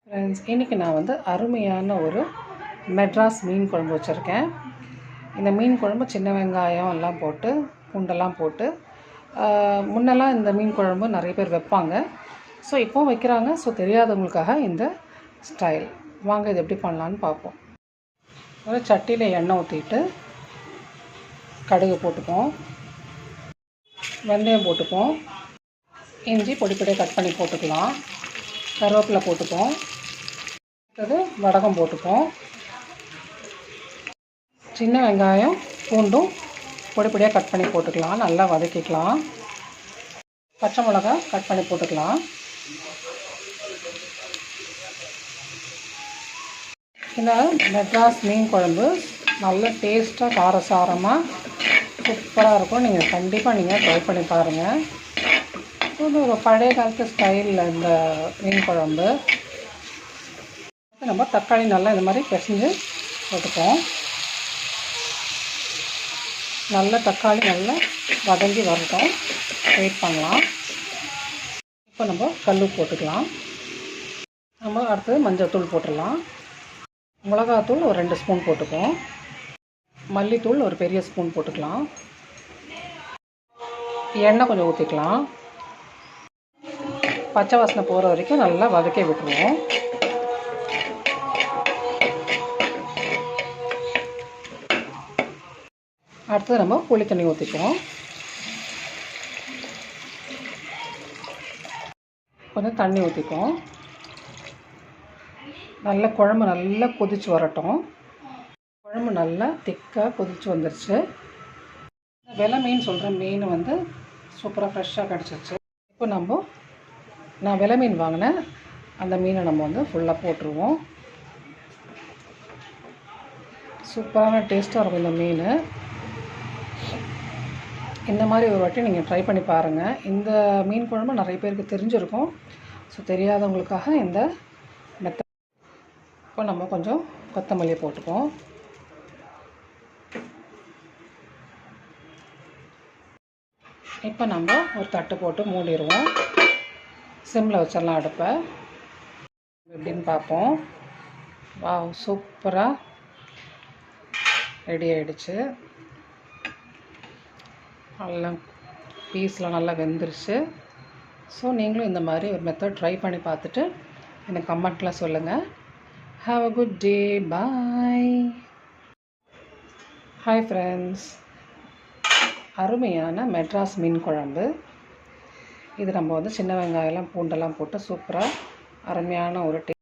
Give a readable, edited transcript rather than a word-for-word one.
Friends, இன்றைக்கி நான் வந்து அருமையான ஒரு மெட்ராஸ் மீன் குழம்பு வச்சுருக்கேன். இந்த மீன் குழம்பு சின்ன வெங்காயம் எல்லாம் போட்டு பூண்டெல்லாம் போட்டு முன்னெல்லாம் இந்த மீன் குழம்பு நிறைய பேர் வைப்பாங்க. ஸோ இப்போவும் வைக்கிறாங்க. ஸோ தெரியாதவங்களுக்காக இந்த ஸ்டைல். வாங்க இது எப்படி பண்ணலான்னு பார்ப்போம். ஒரு சட்டியில் எண்ணெய் ஊற்றிட்டு கடுகு போட்டுப்போம், வெந்தயம் போட்டுப்போம், இஞ்சி பொடி பொடியாக கட் பண்ணி போட்டுக்கலாம், கருவேப்பிலை போட்டுப்போம், அடுத்தது வடகம் போட்டுப்போம், சின்ன வெங்காயம் பூண்டும் பொடி பொடியாக கட் பண்ணி போட்டுக்கலாம், நல்லா வதக்கிக்கலாம், பச்சை மிளகா கட் பண்ணி போட்டுக்கலாம். இந்த மெட்ராஸ் மீன் குழம்பு நல்ல டேஸ்ட்டாக காரசாரமாக சூப்பராக இருக்கும். நீங்கள் கண்டிப்பாக ட்ரை பண்ணி பாருங்கள். இது ஒரு பழைய காலத்து ஸ்டைலில் இந்த மீன் குழம்பு. நம்ம தக்காளி நல்லா இந்த மாதிரி பிசைஞ்சு போட்டுப்போம். நல்ல தக்காளி நல்லா வதங்கி வரட்டும், வெயிட் பண்ணலாம். இப்போ நம்ம கல் போட்டுக்கலாம். நம்ம அடுத்தது மஞ்சள் தூள் போட்டுடலாம். மிளகாத்தூள் ஒரு 2 ஸ்பூன் போட்டுப்போம். மல்லித்தூள் ஒரு பெரிய ஸ்பூன் போட்டுக்கலாம். எண்ணெய் கொஞ்சம் ஊற்றிக்கலாம். பச்சை வாசனை போகிற வரைக்கும் நல்லா வதக்கி விட்டுருவோம். அடுத்தது நம்ம புளி தண்ணி ஊற்றிக்குவோம். கொஞ்சம் தண்ணி ஊற்றிக்குவோம். நல்ல குழம்பு நல்லா கொதித்து வரட்டும். குழம்பு நல்லா திக்காக கொதித்து வந்துருச்சு. வெலை மீன் சொல்கிற மீன் வந்து சூப்பராக ஃப்ரெஷ்ஷாக கிடச்சிருச்சு. இப்போ நான் வெலை மீன் வாங்கினேன். அந்த மீனை நம்ம வந்து ஃபுல்லாக போட்டுருவோம். சூப்பரான டேஸ்ட்டாக இருக்கும் இந்த மீன். இந்த மாதிரி ஒரு வாட்டி நீங்கள் ட்ரை பண்ணி பாருங்கள். இந்த மீன் குழம்பு நிறைய பேருக்கு தெரிஞ்சிருக்கும். ஸோ தெரியாதவங்களுக்காக இந்த மெத்தட். இப்போ நம்ம கொஞ்சம் கொத்தமல்லியை போட்டுப்போம். இப்போ நம்ம ஒரு தட்டு போட்டு மூடிடுவோம். சிம்மில் வச்சிடலாம் அடுப்பை. எப்படின்னு பார்ப்போம். வாவ், சூப்பராக ரெடி ஆகிடுச்சு. நல்லா பீஸ்லாம் நல்லா வெந்துருச்சு. ஸோ நீங்களும் இந்த மாதிரி ஒரு மெத்தட் ட்ரை பண்ணி பார்த்துட்டு எனக்கு கமெண்ட்டில் சொல்லுங்கள். Have a good day. Bye. Hi friends, அருமையான மெட்ராஸ் மீன் குழம்பு. இது நம்ம வந்து சின்ன வெங்காயம்லாம் பூண்டெல்லாம் போட்டு சூப்பராக அருமையான ஒரு